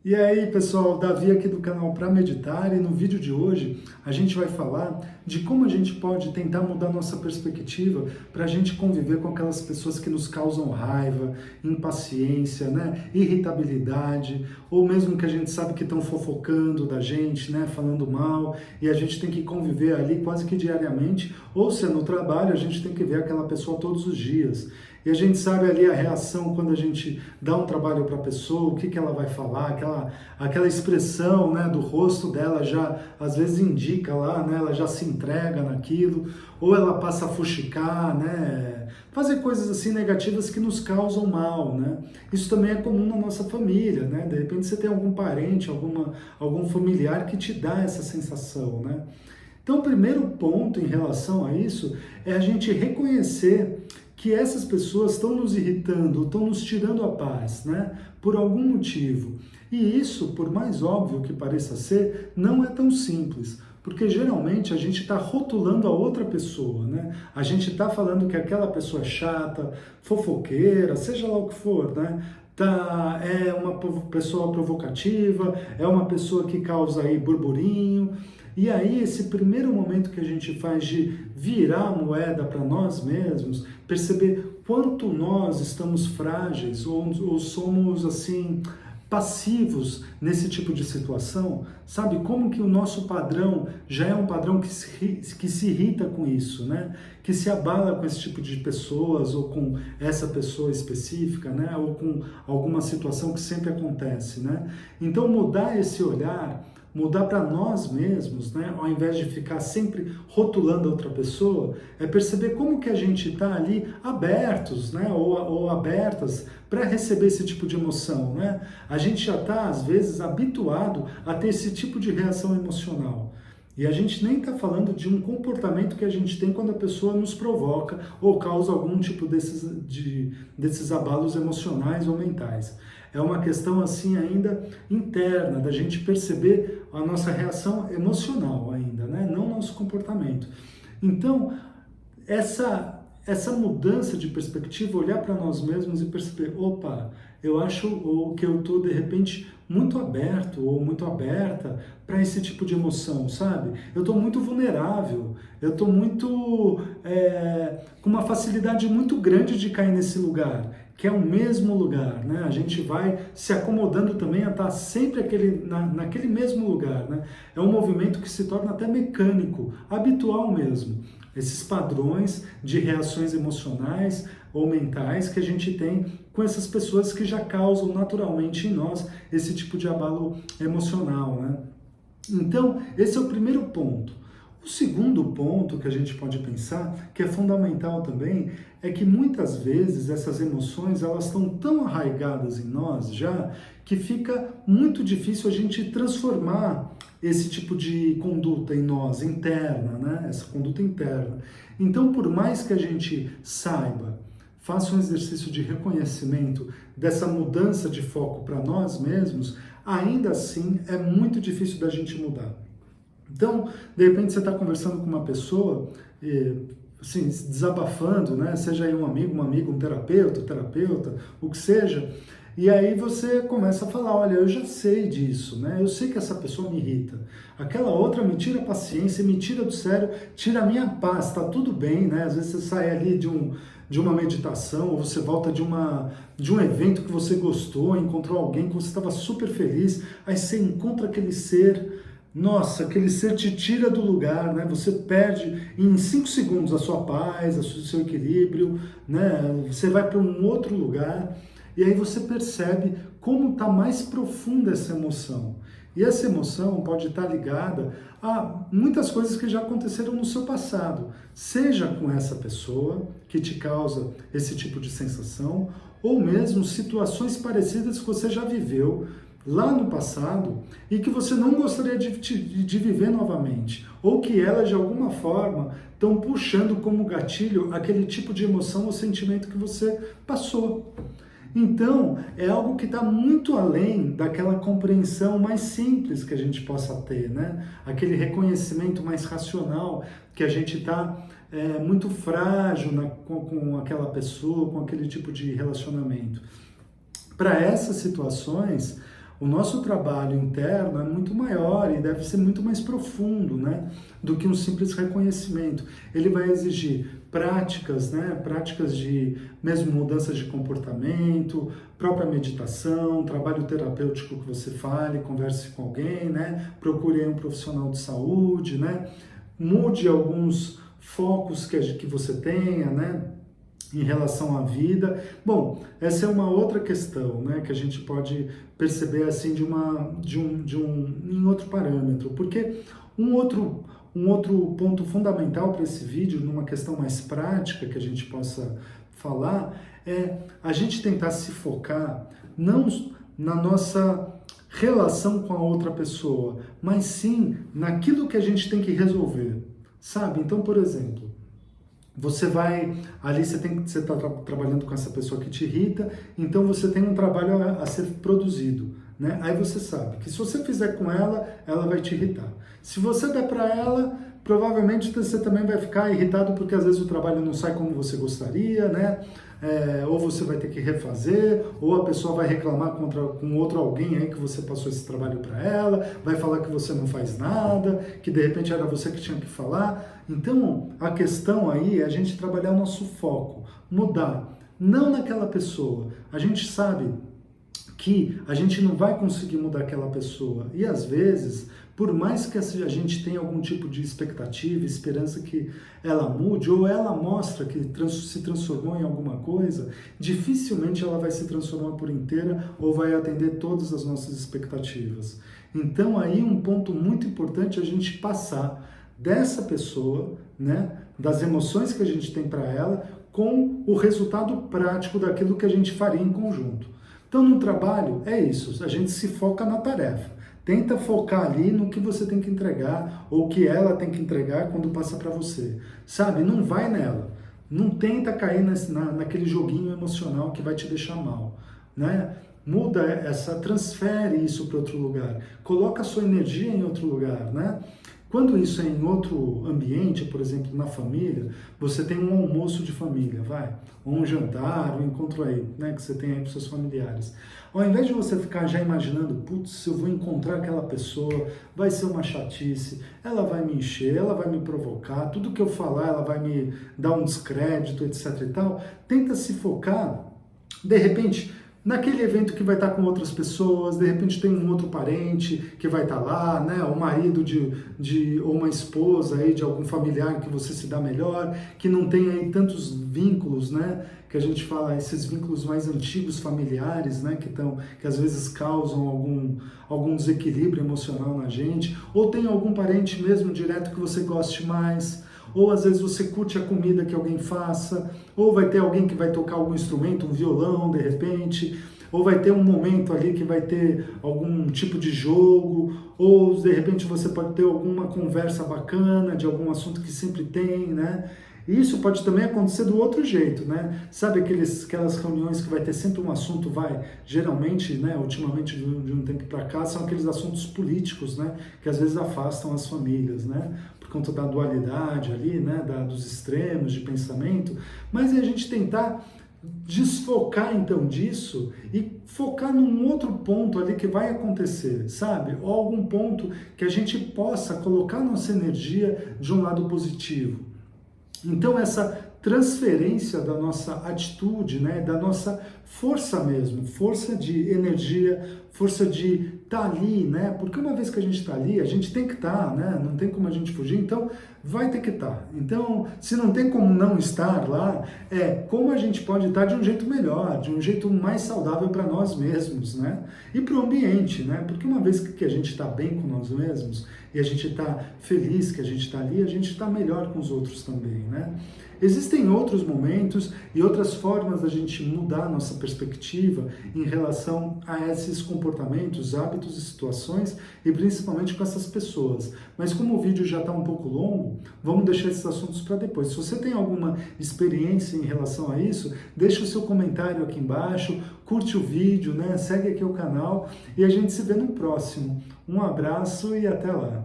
E aí, pessoal, Davi aqui do canal Para Meditar, e no vídeo de hoje a gente vai falar de como a gente pode tentar mudar nossa perspectiva para a gente conviver com aquelas pessoas que nos causam raiva, impaciência, né, irritabilidade, ou mesmo que a gente sabe que estão fofocando da gente, né, falando mal, e a gente tem que conviver ali quase que diariamente, ou se é no trabalho, a gente tem que ver aquela pessoa todos os dias. E a gente sabe ali a reação quando a gente dá um trabalho para a pessoa, o que que ela vai falar, aquela expressão, né, do rosto dela já às vezes indica lá, né, ela já se entrega naquilo, ou ela passa a fuxicar, né, fazer coisas assim negativas que nos causam mal, né. Isso também é comum na nossa família, né, de repente você tem algum parente, algum familiar que te dá essa sensação, né. Então, o primeiro ponto em relação a isso é a gente reconhecer que essas pessoas estão nos irritando, estão nos tirando a paz, né? Por algum motivo. E isso, por mais óbvio que pareça ser, não é tão simples. Porque geralmente a gente está rotulando a outra pessoa, né? A gente está falando que aquela pessoa é chata, fofoqueira, seja lá o que for, né? É uma pessoa provocativa, é uma pessoa que causa aí burburinho. E aí, esse primeiro momento que a gente faz de virar a moeda para nós mesmos, perceber quanto nós estamos frágeis ou somos, assim, passivos nesse tipo de situação, sabe? Como que o nosso padrão já é um padrão que se irrita com isso, né? Que se abala com esse tipo de pessoas ou com essa pessoa específica, né? Ou com alguma situação que sempre acontece, né? Então, mudar esse olhar, mudar para nós mesmos, né? Ao invés de ficar sempre rotulando a outra pessoa, é perceber como que a gente está ali abertos, né? Ou abertas para receber esse tipo de emoção, né? A gente já está, às vezes, habituado a ter esse tipo de reação emocional. E a gente nem está falando de um comportamento que a gente tem quando a pessoa nos provoca ou causa algum tipo desses abalos emocionais ou mentais. É uma questão assim ainda interna, da gente perceber a nossa reação emocional ainda, né? Não nosso comportamento. Então, essa mudança de perspectiva, olhar para nós mesmos e perceber, opa, eu acho que eu estou, de repente, muito aberto ou muito aberta para esse tipo de emoção, sabe? Eu estou muito vulnerável, eu estou muito com uma facilidade muito grande de cair nesse lugar, que é o mesmo lugar, né? A gente vai se acomodando também a estar sempre naquele mesmo lugar, né? É um movimento que se torna até mecânico, habitual mesmo. Esses padrões de reações emocionais ou mentais que a gente tem com essas pessoas que já causam naturalmente em nós esse tipo de abalo emocional, né? Então, esse é o primeiro ponto. O segundo ponto que a gente pode pensar, que é fundamental também, é que muitas vezes essas emoções elas estão tão arraigadas em nós já que fica muito difícil a gente transformar esse tipo de conduta em nós, interna, né? Essa conduta interna. Então, por mais que a gente saiba, faça um exercício de reconhecimento dessa mudança de foco para nós mesmos, ainda assim é muito difícil da gente mudar. Então, de repente você está conversando com uma pessoa, assim, desabafando, né? Seja aí um amigo, um terapeuta, o que seja, e aí você começa a falar, olha, eu já sei disso, né? Eu sei que essa pessoa me irrita. Aquela outra me tira a paciência, me tira do sério, tira a minha paz, tá tudo bem, né? Às vezes você sai ali de uma meditação, ou você volta de um evento que você gostou, encontrou alguém que você estava super feliz, aí você encontra aquele ser. Nossa, aquele ser te tira do lugar, né? Você perde em 5 segundos a sua paz, o seu equilíbrio, né? Você vai para um outro lugar e aí você percebe como está mais profunda essa emoção. E essa emoção pode estar ligada a muitas coisas que já aconteceram no seu passado, seja com essa pessoa que te causa esse tipo de sensação, ou mesmo situações parecidas que você já viveu lá no passado e que você não gostaria de viver novamente, ou que elas de alguma forma estão puxando como gatilho aquele tipo de emoção ou sentimento que você passou. Então, é algo que está muito além daquela compreensão mais simples que a gente possa ter, né? Aquele reconhecimento mais racional que a gente está muito frágil com aquela pessoa, com aquele tipo de relacionamento. Para essas situações, O nosso trabalho interno é muito maior e deve ser muito mais profundo, né, do que um simples reconhecimento. Ele vai exigir práticas, né, práticas de mesmo mudanças de comportamento, própria meditação, trabalho terapêutico que você fale, converse com alguém, né, procure um profissional de saúde, né, mude alguns focos que você tenha, né, em relação à vida. Bom, essa é uma outra questão, né, que a gente pode perceber assim em outro parâmetro, porque um outro ponto fundamental para esse vídeo, numa questão mais prática que a gente possa falar, é a gente tentar se focar não na nossa relação com a outra pessoa, mas sim naquilo que a gente tem que resolver, sabe? Então, por exemplo, você está trabalhando com essa pessoa que te irrita, então você tem um trabalho a ser produzido, né? Aí você sabe que se você fizer com ela, ela vai te irritar. Se você der para ela, provavelmente você também vai ficar irritado porque às vezes o trabalho não sai como você gostaria, né? Ou você vai ter que refazer, ou a pessoa vai reclamar com outro alguém aí que você passou esse trabalho para ela, vai falar que você não faz nada, que de repente era você que tinha que falar. Então, a questão aí é a gente trabalhar o nosso foco, mudar, não naquela pessoa. A gente sabe que a gente não vai conseguir mudar aquela pessoa. E às vezes, por mais que a gente tenha algum tipo de expectativa, esperança que ela mude, ou ela mostra que se transformou em alguma coisa, dificilmente ela vai se transformar por inteira ou vai atender todas as nossas expectativas. Então aí um ponto muito importante é a gente passar dessa pessoa, né, das emoções que a gente tem para ela, com o resultado prático daquilo que a gente faria em conjunto. Então, no trabalho, é isso, a gente se foca na tarefa. Tenta focar ali no que você tem que entregar ou que ela tem que entregar quando passa para você. Sabe? Não vai nela. Não tenta cair naquele joguinho emocional que vai te deixar mal, né? Transfere isso para outro lugar. Coloca a sua energia em outro lugar, né? Quando isso é em outro ambiente, por exemplo, na família, você tem um almoço de família, ou um jantar, um encontro aí, né, que você tem aí com seus familiares. Ao invés de você ficar já imaginando, putz, eu vou encontrar aquela pessoa, vai ser uma chatice, ela vai me encher, ela vai me provocar, tudo que eu falar ela vai me dar um descrédito, etc e tal, tenta se focar, de repente, naquele evento que vai estar com outras pessoas, de repente tem um outro parente que vai estar lá, né? O marido ou uma esposa aí de algum familiar que você se dá melhor, que não tem aí tantos vínculos, né? Que a gente fala, esses vínculos mais antigos familiares, né? Que às vezes causam algum desequilíbrio emocional na gente, ou tem algum parente mesmo direto que você goste mais, ou às vezes você curte a comida que alguém faça, ou vai ter alguém que vai tocar algum instrumento, um violão de repente, ou vai ter um momento ali que vai ter algum tipo de jogo, ou de repente você pode ter alguma conversa bacana de algum assunto que sempre tem, né? E isso pode também acontecer do outro jeito, né? Sabe aquelas reuniões que vai ter sempre um assunto, geralmente, né, ultimamente de um tempo para cá, são aqueles assuntos políticos, né, que às vezes afastam as famílias, né, por conta da dualidade ali, né, dos extremos de pensamento, mas é a gente tentar desfocar então disso e focar num outro ponto ali que vai acontecer, sabe? Ou algum ponto que a gente possa colocar nossa energia de um lado positivo. Então essa transferência da nossa atitude, né, da nossa força mesmo, força de energia, força de estar ali, né, porque uma vez que a gente está ali, a gente tem que estar, né, não tem como a gente fugir, então vai ter que estar. Então, se não tem como não estar lá, como a gente pode estar de um jeito melhor, de um jeito mais saudável para nós mesmos, né, e para o ambiente, né, porque uma vez que a gente está bem com nós mesmos, e a gente está feliz que a gente está ali, a gente está melhor com os outros também, né? Existem outros momentos e outras formas da gente mudar a nossa perspectiva em relação a esses comportamentos, hábitos e situações, e principalmente com essas pessoas. Mas como o vídeo já está um pouco longo, vamos deixar esses assuntos para depois. Se você tem alguma experiência em relação a isso, deixa o seu comentário aqui embaixo, curte o vídeo, né? Segue aqui o canal e a gente se vê no próximo. Um abraço e até lá!